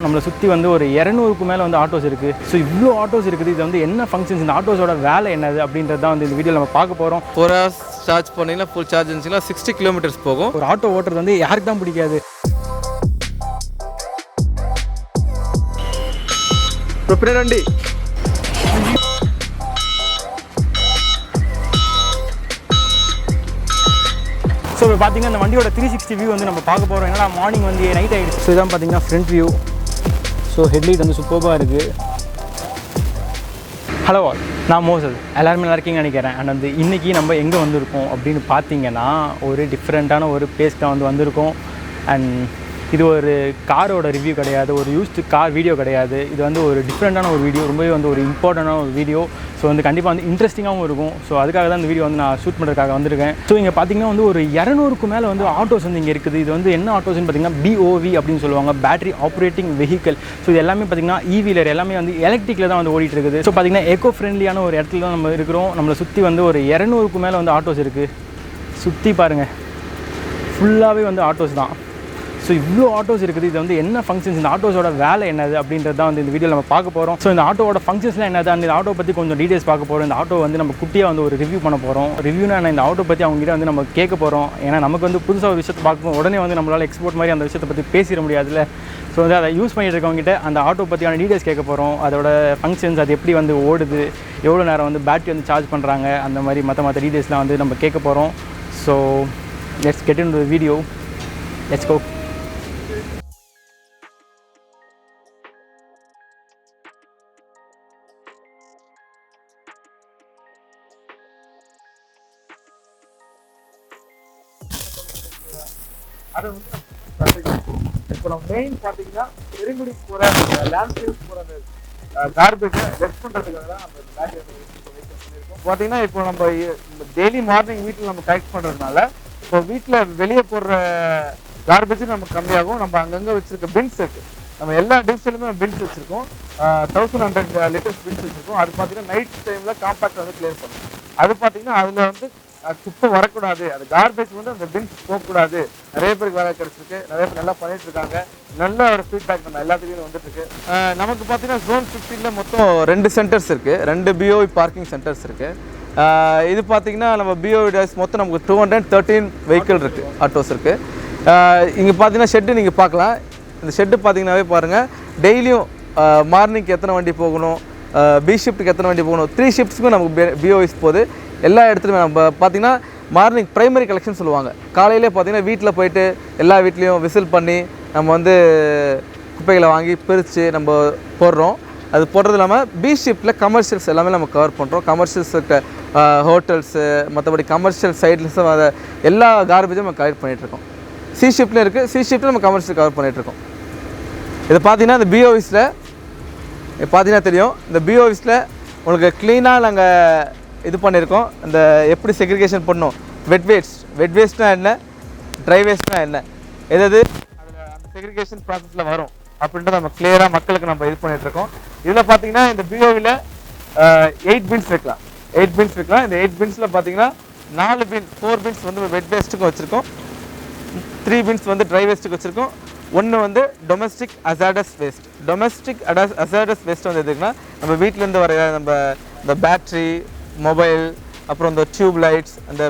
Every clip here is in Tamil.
நம்மளை சுற்றி வந்து ஒரு 200க்கு மேலே வந்து ஆட்டோஸ் இருக்குது. ஸோ இவ்வளோ ஆட்டோஸ் இருக்குது. இது வந்து என்ன ஃபங்க்ஷன்ஸ், இந்த ஆட்டோஸோட வேலை என்னது அப்படின்றது தான் வந்து இந்த வீடியோவில் நம்ம பார்க்க போகிறோம். 4 hours சார்ஜ் பண்ணிங்கன்னா ஃபுல் சார்ஜ் இருந்துச்சுன்னா 60 கிலோமீட்டர்ஸ் போகும். ஒரு ஆட்டோ ஓட்டுறது வந்து யாருக்கு தான் பிடிக்காது. வண்டி ஸோ இப்போ பார்த்தீங்கன்னா இந்த வண்டியோட 360 வியூ வந்து நம்ம பார்க்க போகிறோம். ஏன்னா மார்னிங் வந்து நைட் ஆகிடுச்சு. ஸோ இதான் பார்த்தீங்கன்னா ஃப்ரண்ட் வியூ. ஸோ ஹெட்லைட் வந்து சூப்பராக இருக்குது. ஹலோ, நான் மோசல். எல்லாருமே நல்லா இருக்கீங்கன்னு நினைக்கிறேன். அண்ட் வந்து இன்றைக்கி நம்ம எங்கே வந்திருக்கோம் அப்படின்னு பார்த்தீங்கன்னா ஒரு டிஃப்ரெண்ட்டான ஒரு பிளேஸ் தான் வந்து வந்திருக்கோம். அண்ட் இது ஒரு காரோட ரிவ்யூ கிடையாது, ஒரு யூஸ்டு கார் வீடியோ கிடையாது. இது வந்து ஒரு டிஃப்ரெண்ட்டான ஒரு வீடியோ, ரொம்பவே வந்து ஒரு இம்பார்ட்டண்டான ஒரு வீடியோ. ஸோ வந்து கண்டிப்பாக வந்து இன்ட்ரெஸ்டிங்காகவும் இருக்கும். ஸோ அதுக்காக தான் இந்த வீடியோ வந்து நான் ஷூட் பண்ணுறதுக்காக வந்திருக்கேன். ஸோ இங்கே பார்த்தீங்கன்னா வந்து ஒரு 200க்கு மேலே வந்து ஆட்டோஸ் வந்து இங்கே இருக்குது. இது வந்து என்ன ஆட்டோஸ்ன்னு பார்த்தீங்கன்னா BOV அப்படின்னு சொல்லுவாங்க, பேட்டரி ஆப்ரேட்டிங் வெஹிக்கல். ஸோ இது எல்லாமே பார்த்தீங்கன்னா ஈவிலர், எல்லாமே வந்து எலக்ட்ரிக்கில் தான் வந்து ஓடிட்டு இருக்குது. ஸோ பார்த்தீங்கன்னா எக்கோ ஃப்ரெண்ட்லியான ஒரு இடத்துல தான் நம்ம இருக்கிறோம். நம்மளை சுற்றி வந்து ஒரு 200க்கு மேலே வந்து ஆட்டோஸ் இருக்குது. சுற்றி பாருங்கள், ஃபுல்லாகவே வந்து ஆட்டோஸ் தான். ஸோ இவ்வளோ ஆட்டோஸ் இருக்குது. இது வந்து என்ன ஃபங்க்ஷன்ஸ், இந்த ஆட்டோஸோட வேலை என்னது அப்படின்றது தான் வந்து இந்த வீடியோவில் நம்ம பார்க்க போகிறோம். ஸோ இந்த ஆட்டோவோட ஃபங்க்ஷன்ஸ்லாம் என்னது, அந்த ஆட்டோ பற்றி கொஞ்சம் டீடைல்ஸ் பார்க்க போகிறோம். இந்த ஆட்டோ வந்து நம்ம குட்டியாக வந்து ஒரு ரிவ்யூ பண்ண போகிறோம். ரிவ்யூனா இந்த ஆட்டோ பற்றி அவங்ககிட்ட வந்து நம்ம கேட்க போகிறோம். ஏன்னா நமக்கு வந்து புதுசாக ஒரு விஷயத்தை பார்க்கும்போது உடனே வந்து நம்மளால் எக்ஸ்போர்ட் மாதிரி அந்த விஷயத்தை பற்றி பேசிட முடியாதுல்ல. ஸோ வந்து அதை யூஸ் பண்ணிட்டு இருக்கவங்ககிட்ட அந்த ஆட்டோ பற்றியான டீடைல்ஸ் கேட்க போகிறோம். அதோட ஃபங்க்ஷன்ஸ், அது எப்படி வந்து ஓடுது, எவ்வளோ நேரம் வந்து பேட்டரி வந்து சார்ஜ் பண்ணுறாங்க, அந்த மாதிரி மற்ற டீடைல்ஸ்லாம் வந்து நம்ம கேட்க போகிறோம். So let's get into the video. Let's go. அது வந்து இப்போ நம்ம மெயின் பார்த்தீங்கன்னா பெருங்குடி போகிற லேண்ட்ஸ்கேப் போகிற அந்த கார்பேஜை லெஸ் பண்ணுறதுக்காக தான் நம்ம பேட்டரி பண்ணியிருக்கோம். பார்த்தீங்கன்னா இப்போ நம்ம டெய்லி மார்னிங் வீட்டில் நம்ம கலெக்ட் பண்ணுறதுனால இப்போ வீட்டில் வெளியே போடுற கார்பேஜும் நமக்கு கம்மியாகும். நம்ம அங்கங்கே வச்சுருக்க பின்ஸ் இருக்குது, நம்ம எல்லா டிஸ்ட்ரிக்ட்லையுமே பின்ஸ் வச்சுருக்கோம். 1100 லிட்டர்ஸ் பின்ஸ் வச்சுருக்கோம். அது பார்த்தீங்கன்னா நைட் டைமில் காம்பேக்ட் வந்து கிளியர் பண்ணும். அது பார்த்தீங்கன்னா அதில் வந்து குப்பை வரக்கூடாது, அது கார்பேஜ் வந்து அந்த பின்ஸ் போகக்கூடாது. நிறைய பேருக்கு வேலை கிடைச்சிருக்கு, நிறைய பேர் நல்லா பண்ணிட்டு இருக்காங்க. நல்ல ஒரு ஃபீட்பேக் நம்ம எல்லாத்துலேயும் வந்துட்டு இருக்கு. நமக்கு பார்த்தீங்கன்னா Zone 15 மொத்தம் 2 சென்டர்ஸ் இருக்குது, 2 BOV பார்க்கிங் சென்டர்ஸ் இருக்குது. இது பார்த்தீங்கன்னா நம்ம BOV மொத்தம் நமக்கு 213 வெஹிக்கிள் இருக்குது, ஆட்டோஸ் இருக்குது. இங்கே பார்த்தீங்கன்னா ஷெட்டு நீங்கள் பார்க்கலாம். இந்த ஷெட்டு பார்த்தீங்கன்னாவே பாருங்கள், டெய்லியும் மார்னிங்க்கு எத்தனை வண்டி போகணும், B ஷிஃப்ட்டுக்கு எத்தனை வண்டி போகணும், 3 ஷிஃப்ட்ஸுக்கும் நமக்கு BOVs போகுது. எல்லா இடத்துலையுமே நம்ம பார்த்திங்கன்னா மார்னிங் ப்ரைமரி கலெக்ஷன் சொல்லுவாங்க. காலையிலே பார்த்திங்கன்னா வீட்டில் போயிட்டு எல்லா வீட்லேயும் விசில் பண்ணி நம்ம வந்து குப்பைகளை வாங்கி பிரித்து நம்ம போடுறோம். அது போடுறது இல்லாமல் B ஷிஃப்ட்டில் கமர்ஷியல்ஸ் எல்லாமே நம்ம கவர் பண்ணுறோம். கமர்ஷியல்ஸ் ஹோட்டல்ஸு, மற்றபடி கமர்ஷியல் சைட்லஸும் அதை எல்லா கார்பேஜும் நம்ம கலெக்ட் பண்ணிகிட்ருக்கோம். C ஷிஃப்ட்லேயும் இருக்குது, C ஷிஃப்ட்டில் நம்ம கமர்ஷியல் கவர் பண்ணிகிட்ருக்கோம். இது பார்த்திங்கன்னா இந்த BOVஸில் பார்த்தீங்கன்னா தெரியும், இந்த BOVஸில் உங்களுக்கு க்ளீனாக நாங்கள் இது பண்ணியிருக்கோம். இந்த எப்படி செக்ரிகேஷன் பண்ணணும், வெட் வேஸ்ட்னா என்ன, ட்ரை வேஸ்ட்னா என்ன, எது அதில் அந்த செக்ரிகேஷன் ப்ராசஸில் வரும் அப்படின்ட்டு நம்ம கிளியராக மக்களுக்கு நம்ம இது பண்ணிகிட்ருக்கோம். இதில் பார்த்தீங்கன்னா இந்த BOVயில் 8 பின்ஸ் வைக்கலாம், 8 பின்ஸ் வைக்கலாம். இந்த 8 பின்ஸில் பார்த்தீங்கன்னா 4 பின்ஸ் வந்து வெட் வேஸ்ட்டுக்கும் வச்சுருக்கோம், 3 பின்ஸ் வந்து ட்ரை வேஸ்ட்டுக்கு வச்சுருக்கோம். ஒன்று வந்து domestic hazardous waste. Domestic hazardous waste வந்து எதுக்குன்னா நம்ம வீட்டிலேருந்து வர நம்ம இந்த பேட்ரி, மொபைல், அப்புறம் இந்த டியூப் லைட்ஸ், அந்த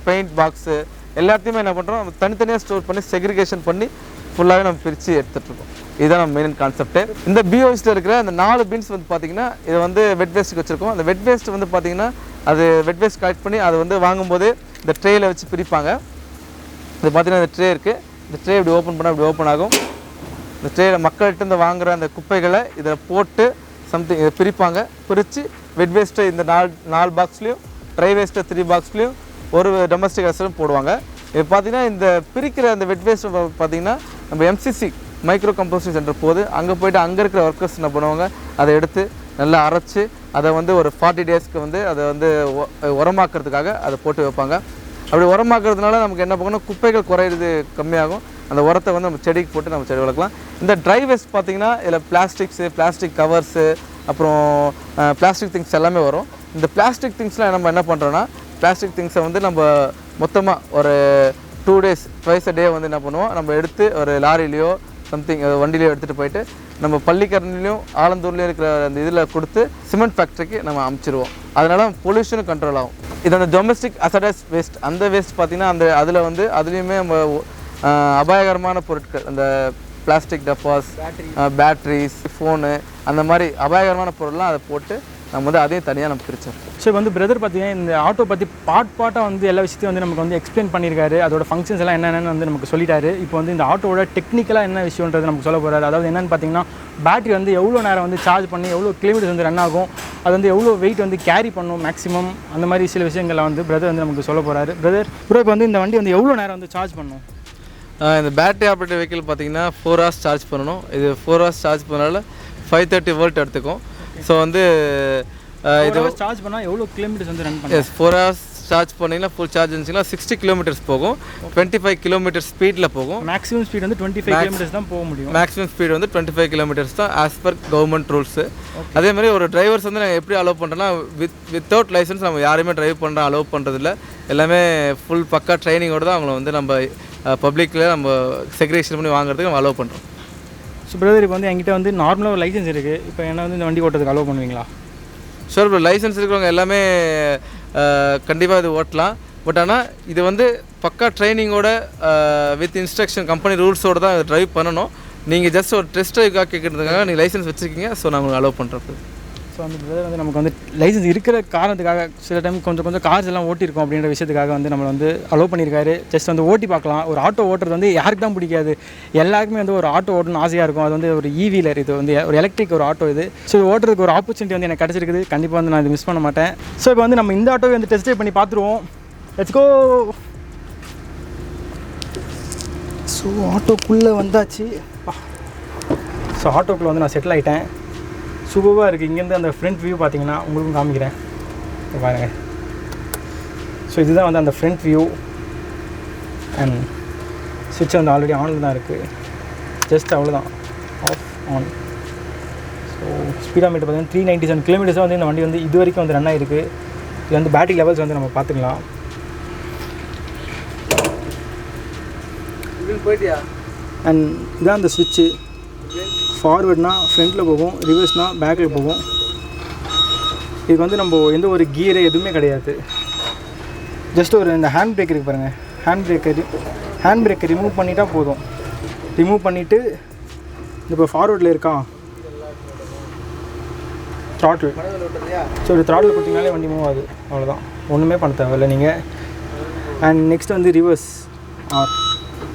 பெயிண்ட் பாக்ஸு எல்லாத்தையுமே என்ன பண்ணுறோம், நம்ம தனித்தனியாக ஸ்டோர் பண்ணி செக்ரிகேஷன் பண்ணி ஃபுல்லாகவே நம்ம பிரித்து எடுத்துகிட்ருக்கோம். இதுதான் நம்ம மெயின் கான்செப்ட்டு. இந்த BOVஸில் இருக்கிற அந்த 4 பின்ஸ் வந்து பார்த்திங்கன்னா இது வந்து வெட் வேஸ்ட்டுக்கு வச்சுருக்கோம். அந்த வெட் வேஸ்ட் வந்து பார்த்திங்கன்னா அது வெட் வேஸ்ட் கலெக்ட் பண்ணி அதை வந்து வாங்கும்போது இந்த ட்ரேயில் வச்சு பிரிப்பாங்க. இது பார்த்திங்கன்னா இந்த ட்ரே இருக்குது, இந்த ட்ரே இப்படி ஓப்பன் பண்ணால் இப்படி ஓப்பன் ஆகும். இந்த ட்ரேயில் மக்கள்கிட்ட இந்த வாங்குகிற அந்த குப்பைகளை இதில் போட்டு சம்திங் இதை பிரிப்பாங்க. பிரித்து வெட் வேஸ்ட்டை இந்த 4 பாக்ஸ்லேயும், ட்ரை வேஸ்ட்டை 3 பாக்ஸ்லேயும், ஒரு டொமஸ்டிக் அசரும் போடுவாங்க. இப்போ பார்த்திங்கன்னா இந்த பிரிக்கிற அந்த வெட் வேஸ்ட் பார்த்திங்கன்னா நம்ம MCC மைக்ரோ கம்போஸ்டிங் சென்டர் போகுது. அங்கே போய்ட்டு அங்கே இருக்கிற ஒர்க்கர்ஸ் என்ன பண்ணுவாங்க, அதை எடுத்து நல்லா அரைச்சி அதை வந்து ஒரு 40 டேஸ்க்கு வந்து அதை வந்து உரமாக்குறதுக்காக அதை போட்டு வைப்பாங்க. அப்படி உரமாக்குறதுனால நமக்கு என்ன பண்ணணும், குப்பைகள் குறையிறது கம்மியாகும். அந்த உரத்தை வந்து நம்ம செடிக்கு போட்டு நம்ம செடி வளர்க்கலாம். இந்த ட்ரை வேஸ்ட் பார்த்திங்கன்னா இதில் பிளாஸ்டிக் கவர்ஸு, அப்புறம் பிளாஸ்டிக் திங்ஸ் எல்லாமே வரும். இந்த பிளாஸ்டிக் திங்ஸ்லாம் நம்ம என்ன பண்ணுறோன்னா, பிளாஸ்டிக் திங்ஸை வந்து நம்ம மொத்தமாக ஒரு 2 days ட்வைஸ் அ டே வந்து என்ன பண்ணுவோம், நம்ம எடுத்து ஒரு லாரிலையோ சம்திங் வண்டியிலே எடுத்துகிட்டு போயிட்டு நம்ம பள்ளிக்கரணிலையும் ஆலந்தூர்லேயும் இருக்கிற அந்த இதில் கொடுத்து சிமெண்ட் ஃபேக்ட்ரிக்கு நம்ம அமுச்சிடுவோம். அதனால் பொல்யூஷனும் கண்ட்ரோல் ஆகும். இது அந்த டொமஸ்டிக் அசடஸ் வேஸ்ட், அந்த வேஸ்ட் பார்த்திங்கன்னா அந்த அதில் வந்து அதுலேயுமே நம்ம அபாயகரமான பொருட்கள், அந்த பிளாஸ்டிக் டப்பாஸ், பேட்ரிஸ், ஃபோனு, அந்த மாதிரி அபாயகரமான பொருள்லாம் அதை போட்டு நம்ம வந்து அதையும் தனியாக நம்ம பிரித்தோம். ஸோ இப்போ வந்து பிரதர் பார்த்தீங்கன்னா இந்த ஆட்டோ பற்றி பார்ட்டாக வந்து எல்லா விஷயத்தையும் வந்து நமக்கு வந்து எக்ஸ்பிளைன் பண்ணியிருக்காரு. அதோட ஃபங்க்ஷன்ஸ் எல்லாம் என்னென்னு வந்து நமக்கு சொல்லிட்டாரு. இப்போ வந்து இந்த ஆட்டோவோட டெக்னிக்கலாக என்ன விஷயன்றது நமக்கு சொல்ல போகிறாரு. அதாவது என்னென்னு பார்த்தீங்கன்னா பேட்டரி வந்து எவ்வளோ நேரம் வந்து சார்ஜ் பண்ணி எவ்வளோ கிலோமீட்டர்ஸ் வந்து ரன் ஆகும், அது வந்து எவ்வளோ வெயிட் வந்து கேரி பண்ணும் மேக்ஸிமம், அந்த மாதிரி சில விஷயங்களை வந்து பிரதர் வந்து நமக்கு சொல்ல போகிறாரு. பிரதர் இப்போ வந்து இந்த வண்டி வந்து எவ்வளோ நேரம் வந்து சார்ஜ் பண்ணும்? இந்த பேட்டரி ஆப்ரேட்டட் வெஹிக்கிள் பார்த்தீங்கன்னா 4 hours சார்ஜ் பண்ணணும். இது 4 hours சார்ஜ் பண்ணனால 530 volt எடுத்துக்கும். ஸோ வந்து இது சார்ஜ் பண்ணால் எவ்வளோ கிலோமீட்டர்ஸ் வந்து ரன் பண்ணும்? 4 hours சார்ஜ் பண்ணிங்கன்னா ஃபுல் சார்ஜ் இருந்துச்சுன்னா 60 kilometers போகும். 25 kilometers ஸ்பீடில் போகும். மேக்ஸிமம் ஸ்பீட் வந்து 25 kilometers தான் போக முடியும். மேக்ஸிமம் ஸ்பீட் வந்து 25 kilometers தான் ஆஸ் பர் கவர்மெண்ட் ரூல்ஸு. அதே மாதிரி ஒரு டிரைவர்ஸ் வந்து நாங்கள் எப்படி அலோவ் பண்ணுறோன்னா வித்தவுட் லைசன்ஸ் நம்ம யாரையுமே டிரைவ் பண்ணுறோம் அலோவ் பண்ணுறதில்ல. எல்லாமே ஃபுல் பக்கா ட்ரைனிங்கோடு தான் அவங்கள வந்து நம்ம பப்ளிக்கில் நம்ம செக்ரேஷன் பண்ணி வாங்குறதுக்கு நம்ம அலோவ் பண்ணுறோம். ஸோ பிரதர் இப்போ வந்து என்கிட்ட வந்து நார்மலாக ஒரு லைசன்ஸ் இருக்குது. இப்போ என்ன வந்து இந்த வண்டி ஓட்டுறதுக்கு அலோவ் பண்ணுவீங்களா? ஷூர் ப்ரோ, லைசன்ஸ் இருக்கிறவங்க எல்லாமே கண்டிப்பாக இது ஓட்டலாம். பட் ஆனால் இது வந்து பக்கா ட்ரைனிங்கோட வித் இன்ஸ்ட்ரக்ஷன் கம்பெனி ரூல்ஸோடு தான் ட்ரைவ் பண்ணணும். நீங்கள் ஜஸ்ட் ஒரு டெஸ்ட் ட்ரைவ்காக கேட்குறதுக்காக நீங்கள் லைசன்ஸ் வச்சுருக்கீங்க. ஸோ நான் உங்களுக்கு அலோவ் பண்ணுறது. ஸோ அந்த பிரதர் வந்து நமக்கு வந்து லைசன்ஸ் இருக்கிற காரணத்துக்காக சில டைம் கொஞ்சம் கார்ஸ் எல்லாம் ஓட்டியிருக்கோம் அப்படின்ற விஷயத்துக்காக வந்து நம்மளை வந்து அலோவ் பண்ணியிருக்காரு. ஜஸ்ட் வந்து ஓட்டி பார்க்கலாம். ஒரு ஆட்டோ ஓட்டுறது வந்து யாருக்கு தான் பிடிக்காது, எல்லாருக்குமே வந்து ஒரு ஆட்டோ ஓட்டணும்னு ஆசையாக இருக்கும். அது வந்து ஒரு ஈவிலர், இது வந்து ஒரு எலக்ட்ரிக் ஒரு ஆட்டோ இது. ஸோ ஓட்டுறதுக்கு ஒரு ஆப்பர்ச்சுனிட்டி வந்து எனக்கு கிடச்சிருக்குது. கண்டிப்பாக வந்து நான் இது மிஸ் பண்ண மாட்டேன். ஸோ இப்போ வந்து நம்ம இந்த ஆட்டோவை வந்து டெஸ்ட் ட்ரைவ் பண்ணி பார்த்துருவோம். Let's go. ஸோ ஆட்டோக்குள்ளே வந்தாச்சு. ஸோ ஆட்டோக்குள்ளே வந்து நான் செட்டில் ஆகிட்டேன். சூப்பராக இருக்குது. இங்கேருந்து அந்த ஃப்ரண்ட் வியூ பார்த்தீங்கன்னா உங்களுக்கும் காமிக்கிறேன் பாருங்கள். ஸோ இதுதான் வந்து அந்த ஃப்ரண்ட் வியூ. அண்ட் சுவிட்ச் வந்து ஆல்ரெடி ஆனில் தான் இருக்குது. ஜஸ்ட் அவ்வளோதான், off on. So speedometer பார்த்தீங்கன்னா 397 kilometers வந்து இந்த வண்டி வந்து இது வரைக்கும் வந்து ரன் ஆகிருக்கு. இது வந்து பேட்டரி லெவல்ஸ் வந்து நம்ம பார்த்துக்கலாம். போயிட்டியா? அண்ட் இதான் அந்த சுவிட்சு. ஃபார்வர்ட்னால் ஃப்ரண்ட்டில் போகும், ரிவர்ஸ்னால் பேக்கில் போகும். இது வந்து நம்ம எந்த ஒரு கியரு எதுவுமே கிடையாது. ஜஸ்ட் ஒரு இந்த ஹேண்ட் பிரேக் இருக்குது பாருங்கள். ஹேண்ட் பிரேக்கை ரிமூவ் பண்ணிட்டா போதும். ரிமூவ் பண்ணிவிட்டு இப்போ ஃபார்வர்டில் இருக்கா த்ராட்டில். ஸோ ஒரு த்ராட்டில் கொடுத்தீங்கனாலே வண்டி மூவ் ஆகுது. அவ்வளோதான், ஒன்றுமே பண்ண தேவையில்லை நீங்கள். அண்ட் நெக்ஸ்ட் வந்து ரிவர்ஸ் ஆர்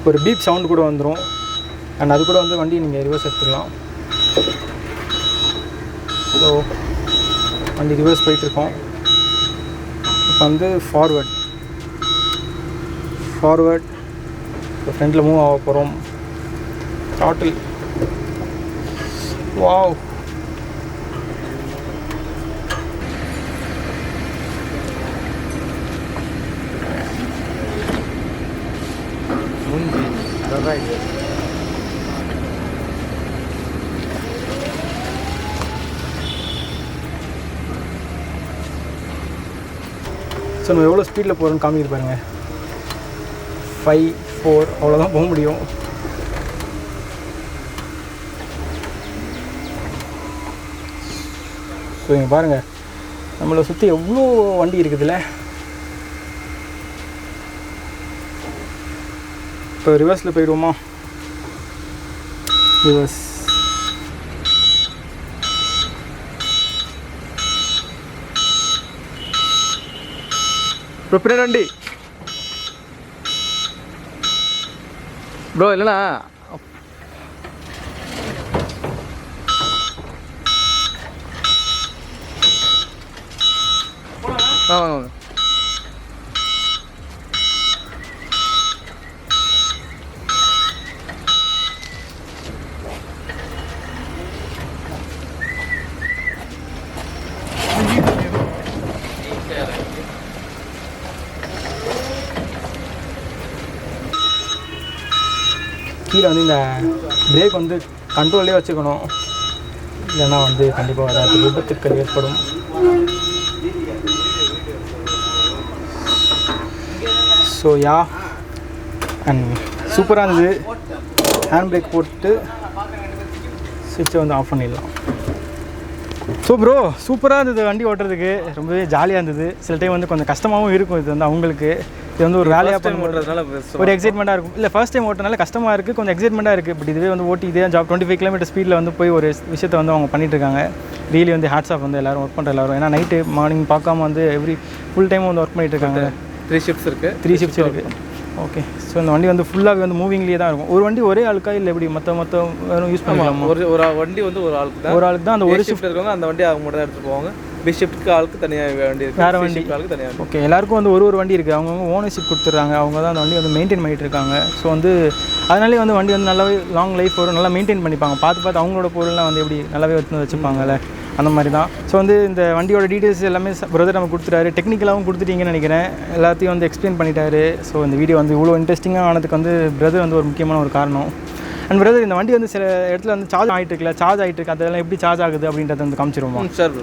ஒரு பீப் சவுண்டு கூட வந்துடும். அண்ட் அது கூட வந்து வண்டி நீங்கள் ரிவர்ஸ் எடுத்துக்கலாம். ஸோ வண்டி ரிவர்ஸ் போயிட்டுருக்கோம். இப்போ வந்து ஃபார்வர்ட் இப்போ ஃப்ரண்ட்டில் மூவ் ஆக போகிறோம். த்ராட்டில். வாவ், ஸோ நம்ம எவ்வளோ ஸ்பீடில் போகிறோன்னு காமிக்கிட்டு பாருங்கள். 5, 4 அவ்வளோதான் போக முடியும். ஸோ இங்கே பாருங்கள், நம்மளை சுற்றி எவ்வளோ வண்டி இருக்குதுல்ல. இப்போ ரிவர்ஸில் போயிடுவோமா? ரிவர்ஸ். ப்ரோ பின்னாடி வண்டி ப்ரோ. இல்லைண்ணா வாங்க. கீழே வந்து இந்த பிரேக் வந்து கண்ட்ரோல்லே வச்சுக்கணும், இல்லைன்னா வந்து கண்டிப்பாக ஏதாவது விபத்துக்கள் ஏற்படும். ஸோ யா, அண்ட் சூப்பராக இருந்தது. ஹேண்ட் பிரேக் போட்டு சுவிட்சை வந்து ஆஃப் பண்ணிடலாம். ஸோ ப்ரோ சூப்பராக இருந்தது வண்டி ஓட்டுறதுக்கு, ரொம்பவே ஜாலியாக இருந்தது. சில டைம் வந்து கொஞ்சம் கஷ்டமாகவும் இருக்கும். இது வந்து அவங்களுக்கு இது வந்து ஒரு வேலையாக பண்ணுறதுனால ஒரு எக்ஸைட்மெண்ட்டாக இருக்கும். இல்லை ஃபர்ஸ்ட் டைம் ஓட்டுறதுனால கஷ்டமாக இருக்குது, கொஞ்சம் எக்ஸைட்மெண்ட்டாக இருக்குது. பட் இதுவே வந்து ஓட்டி இதே ஜாப் 25 கிலோமீட்டர் ஸ்பீடில் வந்து போய் ஒரு விஷயத்தை வந்து அவங்க பண்ணிட்டுருக்காங்க. ரியலி வந்து ஹேட்ஸ் ஆஃப் வந்து எல்லோரும் ஒர்க் பண்ணுற எல்லோரும். ஏன்னா நைட்டு மார்னிங் பார்க்காம வந்து ஃபுல் டைம் வந்து ஒர்க் பண்ணிட்டுருக்காங்க. 3 ஷிஃப்ட்ஸ் இருக்குது. 3 ஷிஃப்ட்ஸ் இருக்குது. ஓகே. ஸோ இந்த வண்டி வந்து ஃபுல்லாகவே வந்து மூவிங்லேயே தான் இருக்கும். ஒரு வண்டி ஒரே ஆளுக்கா இல்லை எப்படி மொத்தம் யூஸ் பண்ணலாம்? ஒரு வண்டி வந்து ஒரு ஆளுக்கு தான் அந்த ஒரு ஷிஃப்ட் இருக்கவங்க அந்த வண்டி அவங்க மட்டும் தான் எடுத்துகிட்டு போவாங்க. பி ஷிஃப்ட்டுக்கு ஆளுக்கு தனியாக வண்டி இருக்குது, வேறு வண்டி ஆளுக்கு தனியாக. ஓகே. எல்லாருக்கும் வந்து ஒரு வண்டி இருக்குது. அவங்கவுங்க ஓனர்ஷிப் கொடுத்துட்றாங்க. அவங்க தான் அந்த வண்டி வந்து மெயின்டைன் பண்ணிகிட்டு இருக்காங்க. ஸோ வந்து அதனாலே வந்து வண்டி வந்து நல்லாவே லாங் லைஃப் வரும், நல்லா மெயின்டைன் பண்ணிப்பாங்க. பார்த்து அவங்களோட பொருள்லாம் வந்து எப்படி நல்லாவே வச்சுப்பாங்கல்ல, அந்த மாதிரி தான். ஸோ வந்து இந்த வண்டியோட டீட்டெயில்ஸ் எல்லாமே பிரதர் நம்ம கொடுத்துட்டாரு. டெக்னிக்கலாகவும் கொடுத்துட்டீங்கன்னு நினைக்கிறேன். எல்லாத்தையும் வந்து எக்ஸ்பிளைன் பண்ணிட்டாரு. ஸோ இந்த வீடியோ வந்து இவ்வளோ இன்ட்ரெஸ்டிங்காக ஆனதுக்கு வந்து பிரதர் வந்து ஒரு முக்கியமான ஒரு காரணம். அண்ட் பிரதர் இந்த வண்டி வந்து சில இடத்துல வந்து சார்ஜ் ஆகிட்டு இருக்கு, அதெல்லாம் எப்படி சார்ஜ் ஆகுது அப்படின்றத வந்து காமிச்சிருவோம் சார்.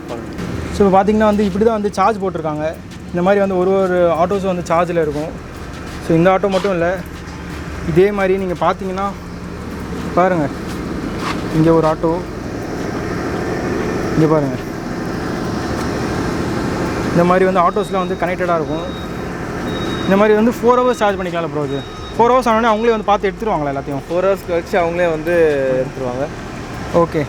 ஸோ இப்போ பார்த்தீங்கன்னா வந்து இப்படி தான் வந்து சார்ஜ் போட்டிருக்காங்க. இந்த மாதிரி வந்து ஒரு ஆட்டோஸும் வந்து சார்ஜில் இருக்கும். ஸோ இந்த ஆட்டோ மட்டும் இல்லை, இதே மாதிரி நீங்கள் பார்த்தீங்கன்னா பாருங்கள், இங்கே ஒரு ஆட்டோ, இங்கே பாருங்கள், இந்த மாதிரி வந்து ஆட்டோஸ்லாம் வந்து கனெக்டடாக இருக்கும். இந்த மாதிரி வந்து 4 ஹவர்ஸ் சார்ஜ் பண்ணிக்கலாம் ப்ரோ. இது 4 ஹவர்ஸ் ஆனோடனே அவங்களே வந்து பார்த்து எடுத்துருவாங்களா எல்லாத்தையும்? 4 ஹவர்ஸ் கழிச்சு அவங்களே வந்து எடுத்துருவாங்க. ஓகே.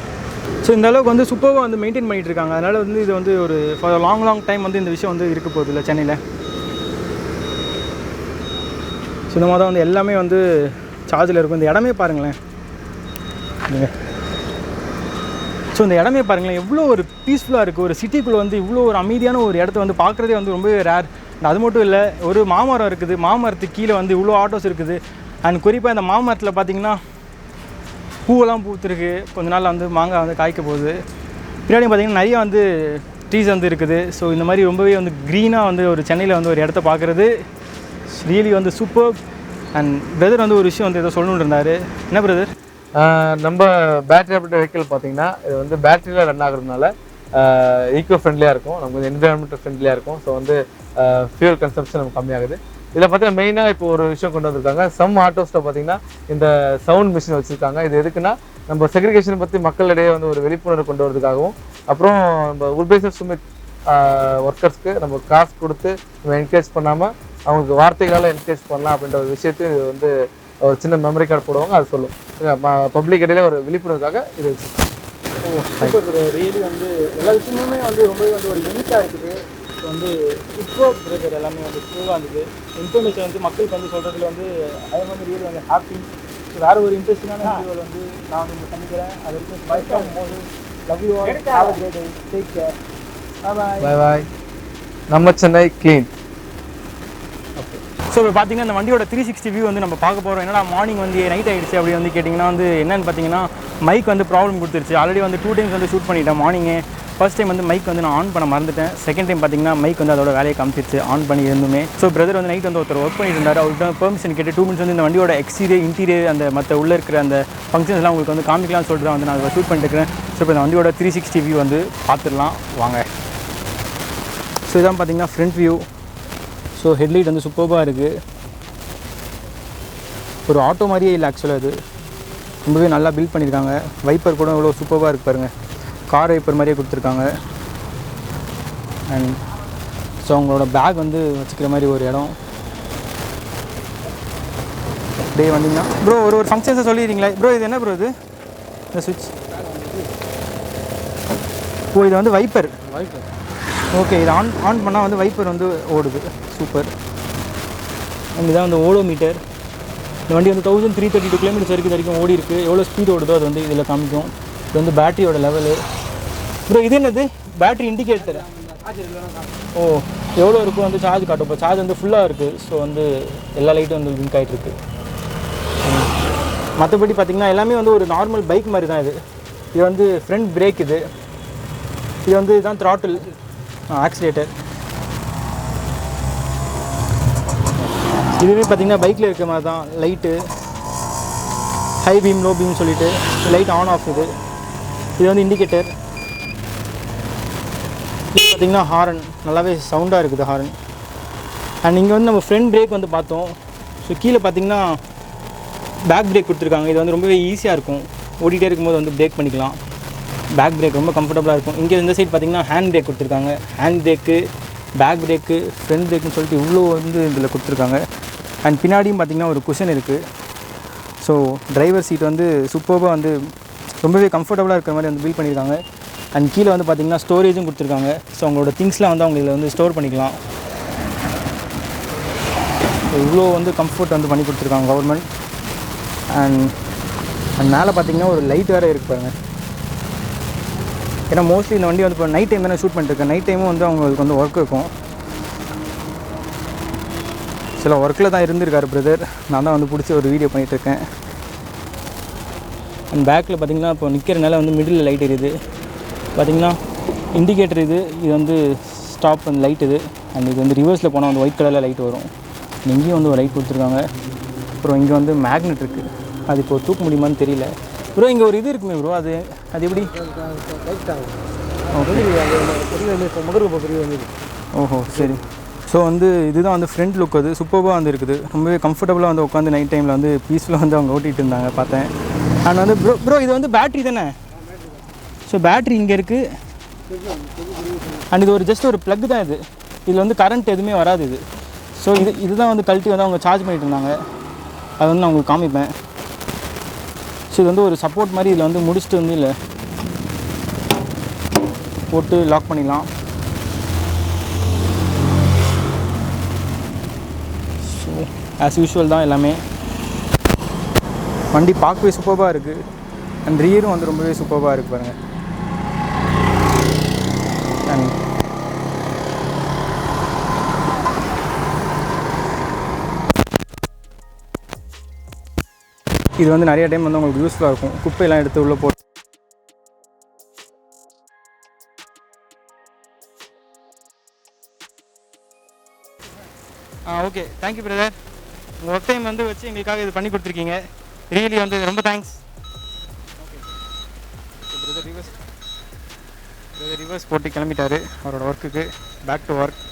ஸோ இந்த அளவுக்கு வந்து சூப்பராக வந்து மெயின்டைன் பண்ணிகிட்டு இருக்காங்க. அதனால் வந்து இது வந்து ஒரு ஃபார் லாங் டைம் வந்து இந்த விஷயம் வந்து இருக்க போகுது இல்லை சென்னையில். ஸோ இந்த மாதிரி தான் வந்து எல்லாமே வந்து சார்ஜில் இருக்கும். இந்த இடமே பாருங்களேன். ஸோ இந்த இடமே பாருங்களேன், எவ்வளோ ஒரு பீஸ்ஃபுல்லாக இருக்குது. ஒரு சிட்டிக்குள்ளே வந்து இவ்வளோ ஒரு அமைதியான ஒரு இடத்த வந்து பார்க்குறதே வந்து ரொம்பவே ரேர். அது மட்டும் இல்லை, ஒரு மாமரம் இருக்குது, மாமரத்துக்கு கீழே வந்து இவ்வளோ ஆட்டோஸ் இருக்குது. அண்ட் குறிப்பாக இந்த மாமரத்தில் பார்த்திங்கன்னா பூவெல்லாம் பூத்துருக்கு. கொஞ்ச நாள் வந்து மாங்காய் வந்து காய்க்க போகுது. பின்னாடி பார்த்திங்கன்னா நிறையா வந்து ட்ரீஸ் வந்து இருக்குது. ஸோ இந்த மாதிரி ரொம்பவே வந்து க்ரீனாக வந்து ஒரு சென்னையில் வந்து ஒரு இடத்த பார்க்குறது ரியலி வந்து சூப்பர். அண்ட் பிரதர் வந்து ஒரு விஷயம் வந்து ஏதோ சொல்லணுன்னு இருந்தார். என்ன பிரதர்? நம்ம பேட்டரி ஆப்ரேட்டட் வெஹிக்கிள் பார்த்தீங்கன்னா இது வந்து பேட்டரியில் ரன் ஆகுறதுனால ஈக்கோ ஃப்ரெண்ட்லியாக இருக்கும், நமக்கு வந்து என்விரான்மெண்டல் ஃப்ரெண்ட்லியாக இருக்கும். ஸோ வந்து ஃபியூல் கன்சம்ப்ஷன் நமக்கு கம்மியாகுது. இதில் பார்த்தீங்கன்னா மெயினாக இப்போ ஒரு விஷயம் கொண்டு வந்திருக்காங்க. சம் ஆட்டோஸில் பார்த்தீங்கன்னா இந்த சவுண்ட் மிஷின் வச்சுருக்காங்க. இது எதுக்குன்னா நம்ம செக்ரிகேஷனை பற்றி மக்களிடையே வந்து ஒரு விழிப்புணர்வு கொண்டு வரதுக்காகவும், அப்புறம் நம்ம உர்பேசர் சுமித் ஒர்க்கர்ஸ்க்கு நம்ம காசு கொடுத்து நம்ம என்கரேஜ் பண்ணாமல் அவங்களுக்கு வார்த்தைகளால் என்கரேஜ் பண்ணலாம் அப்படின்ற ஒரு விஷயத்தையும் இது வந்து ஒரு சின்ன மெமரி கார்டு போடுவாங்க, அது சொல்லும். பப்ளிக் இடையில ஒரு விழிப்புணர்வுக்காக இது வச்சுருக்காங்க. ரியலி வந்து எல்லா விஷயமுமே வந்து ரொம்பவே வந்து ஒரு யூனிக்காக இருக்குது. ஸோ வந்து சூப்பர் பிரதர், எல்லாமே வந்து சூப்பராக இருந்தது. இன்ஃபர்மேஷன் வந்து மக்களுக்கு வந்து சொல்கிறதுல வந்து அது வந்து ரியலி வந்து ஹாப்பி. ஸோ வேறு ஒரு இன்ட்ரெஸ்டிங்கான வீடியோவில் வந்து நான் வந்து உங்களை சந்திக்கிறேன். அது வரைக்கும் பை ஃப்ரம் மோது. Love you all. Have a great day. Take care. Bye bye. நம்ம சென்னை க்ளீன். ஸோ இப்போ பார்த்தீங்கன்னா இந்த வண்டியோட 360 வியூ வந்து நம்ம பார்க்க போகிறோம். என்னடா மார்னிங் வந்து நைட் ஆகிடுச்சு அப்படி வந்து கேட்டிங்கன்னா வந்து என்னென்னு பார்த்தீங்கன்னா மைக் வந்து ப்ராப்ளம் கொடுத்துருச்சு. ஆல்ரெடி வந்து 2 டைம்ஸ் வந்து ஷூட் பண்ணிட்டேன் மார்னிங்கே. ஃபர்ஸ்ட் டைம் வந்து மைக் வந்து நான் ஆன் பண்ண மறந்துட்டேன். செகண்ட் டைம் பார்த்தீங்கன்னா மைக் வந்து அதோட வேலையை காமிச்சிருச்சு ஆன் பண்ணி இருந்துமே. ஸோ பிரதர் வந்து நைட் வந்து ஒருத்தர் ஒர்க் பண்ணிட்டு இருந்தார். அவர்கிட்ட பெர்மிஷன் கேட்டு 2 மினிட்ஸ் வந்து இந்த வண்டியோட எக்ஸ்டீரியர் இன்டீரியர் அந்த மற்ற உள்ளே இருக்கிற அந்த ஃபங்க்ஷன்ஸ்லாம் உங்களுக்கு வந்து காமிக்கலாம்னு சொல்லிட்டு தான் வந்து நான் ஷூட் பண்ணிட்டு இருக்கிறேன். ஸோ இப்போ இந்த வண்டியோட 360 வியூ வந்து பார்த்துடலாம் வாங்க. ஸோ இதான் பார்த்தீங்கன்னா ஃப்ரண்ட் வியூ. ஸோ ஹெட்லைட் வந்து சூப்பராக இருக்குது. ஒரு ஆட்டோ மாதிரியே இல்லை ஆக்சுவலாக, அது ரொம்பவே நல்லா பில்ட் பண்ணியிருக்காங்க. வைப்பர் கூட எவ்வளோ சூப்பராக இருக்குது பாருங்கள், கார் வைப்பர் மாதிரியே கொடுத்துருக்காங்க. அண்ட் ஸோ அவங்களோட பேக் வந்து வச்சுக்கிற மாதிரி ஒரு இடம். அப்படியே வந்தீங்கன்னா ப்ரோ ஒரு ஃபங்க்ஷன்ஸை சொல்லிடுறீங்களா ப்ரோ? இது என்ன ப்ரோ இது? இந்த சுவிட்ச் ஓ, இது வந்து வைப்பர். ஓகே, இது ஆன் பண்ணால் வந்து வைப்பர் வந்து ஓடுது. சூப்பர். அண்ட் இதான் வந்து ஓடோ மீட்டர். இந்த வண்டி வந்து 1332 கிலோமீட்டர்ஸ் வரைக்கும் ஓடி இருக்குது. எவ்வளோ ஸ்பீட் ஓடுதோ அது வந்து இதில் காமிக்கும். இது வந்து பேட்டரியோட லெவலு. ப்ரோ இது என்னது? Battery indicator. ஓ, எவ்வளோ இருக்கும் வந்து சார்ஜ் காட்டும். இப்போ சார்ஜ் வந்து ஃபுல்லாக இருக்குது. ஸோ வந்து எல்லா லைட்டும் வந்து லிங்க் ஆகிட்டுருக்கு. மற்றபடி பார்த்திங்கன்னா எல்லாமே வந்து ஒரு நார்மல் பைக் மாதிரி தான் இது. இது வந்து ஃப்ரண்ட் பிரேக், இது வந்து இதுதான் த்ராட்டில், ஆக்சிலேட்டர். இதுவே பார்த்திங்கன்னா பைக்கில் இருக்கிற மாதிரி தான். Light high beam low beam சொல்லிவிட்டு லைட் ஆன் ஆஃப். இது வந்து இண்டிகேட்டர். இது பார்த்திங்கன்னா ஹாரன், நல்லாவே சவுண்டாக இருக்குது ஹாரன். அண்ட் இங்கே வந்து நம்ம ஃப்ரண்ட் பிரேக் வந்து பார்த்தோம். ஸோ கீழே பார்த்திங்கன்னா பேக் பிரேக் கொடுத்துருக்காங்க. இது வந்து ரொம்பவே ஈஸியாக இருக்கும், ஓடிட்டே இருக்கும்போது வந்து பிரேக் பண்ணிக்கலாம். பேக் பிரேக் ரொம்ப கம்ஃபர்டபுளாக இருக்கும். இங்கே இந்த சைட் பார்த்திங்கன்னா ஹேண்ட் பிரேக் கொடுத்துருக்காங்க. Hand brake, back brake, front பிரேக்குன்னு சொல்லிட்டு இவ்வளோ வந்து இதில் கொடுத்துருக்காங்க. அண்ட் பின்னாடியும் பார்த்திங்கன்னா ஒரு குஷன் இருக்குது. ஸோ டிரைவர் சீட் வந்து சூப்பராக வந்து ரொம்பவே கம்ஃபர்டபுளாக இருக்கிற மாதிரி வந்து பில்ட் பண்ணியிருக்காங்க. அண்ட் கீழே வந்து பார்த்திங்கன்னா ஸ்டோரேஜும் கொடுத்துருக்காங்க. ஸோ அவங்களோட திங்ஸ்லாம் வந்து அவங்க இதில் வந்து ஸ்டோர் பண்ணிக்கலாம். இவ்வளோ வந்து கம்ஃபர்ட் வந்து பண்ணி கொடுத்துருக்காங்க கவர்மெண்ட். அண்ட் மேலே பார்த்திங்கன்னா ஒரு லைட் வேறு இருக்குது பாருங்கள். ஏன்னா மோஸ்ட்லி இந்த வண்டி வந்து இப்போ நைட் டைம் தானே ஷூட் பண்ணிட்டுருக்கேன். நைட் டைமும் வந்து அவங்களுக்கு வந்து ஒர்க் இருக்கும். சில ஒர்க்கில் தான் இருந்திருக்காரு பிரதர். நான் தான் வந்து பிடிச்சி ஒரு வீடியோ பண்ணிகிட்ருக்கேன். அண்ட் பேக்கில் பார்த்திங்கன்னா இப்போ நிற்கிறனால வந்து மிடில் லைட் எரியுது. பார்த்திங்கன்னா இண்டிகேட்டர் இது வந்து ஸ்டாப் அண்ட் லைட் இது. அண்ட் இது வந்து ரிவர்ஸில் போனால் வந்து ஒயிட் கலரில் லைட் வரும். இங்கேயும் வந்து ஒரு லைட் கொடுத்துருக்காங்க. அப்புறம் இங்கே வந்து மேக்னெட் இருக்குது. அது இப்போ தூக்க முடியுமான்னு தெரியல ப்ரோ. இங்கே ஒரு இது இருக்குமே ப்ரோ, அது எப்படி? ஓஹோ சரி. ஸோ வந்து இதுதான் வந்து ஃப்ரண்ட் லுக். அது சூப்பராக வந்து இருக்குது. ரொம்பவே கம்ஃபர்டபுளாக வந்து உட்காந்து நைட் டைமில் வந்து பீஸ்ஃபுல்லாக வந்து அவங்க ஓட்டிகிட்டு இருந்தாங்க பார்த்தேன். அண்ட் வந்து ப்ரோ இது வந்து பேட்ரி தானே? ஸோ பேட்ரி இங்கே இருக்குது. அண்ட் இது ஒரு ஜஸ்ட் ஒரு ப்ளக் தான் இது. இதில் வந்து கரண்ட் எதுவுமே வராது இது. ஸோ இதுதான் வந்து கழட்டி வந்து அவங்க சார்ஜ் பண்ணிகிட்டு இருந்தாங்க. அது வந்து நான் உங்களுக்கு காமிப்பேன். ஸோ இது வந்து ஒரு சப்போர்ட் மாதிரி இதில் வந்து முடிச்சுட்டு வந்து இல்லை போட்டு லாக் பண்ணிடலாம். ஸோ ஆஸ் யூஷுவல் தான் எல்லாமே. வண்டி பார்க்கவே சூப்பராக இருக்குது. அண்ட் ரியரும் வந்து ரொம்பவே சூப்பராக இருக்குது பாருங்கள். அண்ட் இது வந்து நிறைய டைம் வந்து உங்களுக்கு யூஸ்ஃபுல்லாக இருக்கும். குப்பையெல்லாம் எடுத்து உள்ளே போட்டு. Okay, thank you brother. உங்கள் ஒர்க் டைம் வந்து வச்சு எங்களுக்காக இது பண்ணி கொடுத்துருக்கீங்க. ரியலி வந்து ரொம்ப தேங்க்ஸ். ஓகே, பிரதர் ரிவர்ஸ் போட்டு கிளம்பிட்டார் அவரோட ஒர்க்குக்கு. Back to work.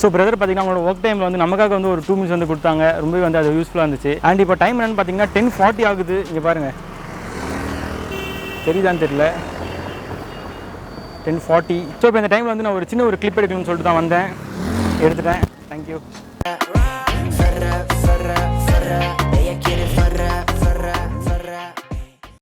So brother பார்த்திங்கன்னா அவங்களோட ஒர்க் டைமில் வந்து நமக்காக வந்து ஒரு 2 minutes வந்து கொடுத்தாங்க. ரொம்பவே வந்து அது யூஸ்ஃபுல்லாக இருந்துச்சு. அண்ட் இப்போ டைம் என்னென்னு பார்த்தீங்கன்னா 10:40 ஆகுது. இங்கே பாருங்கள், தெரியுதான்னு தெரியல, 10:40. ஸோ இப்போ இந்த டைமில் வந்து நான் ஒரு சின்ன ஒரு கிளிப் எடுக்கணும்னு சொல்லிட்டு தான் வந்தேன். எடுத்துட்டேன். தேங்க்யூ.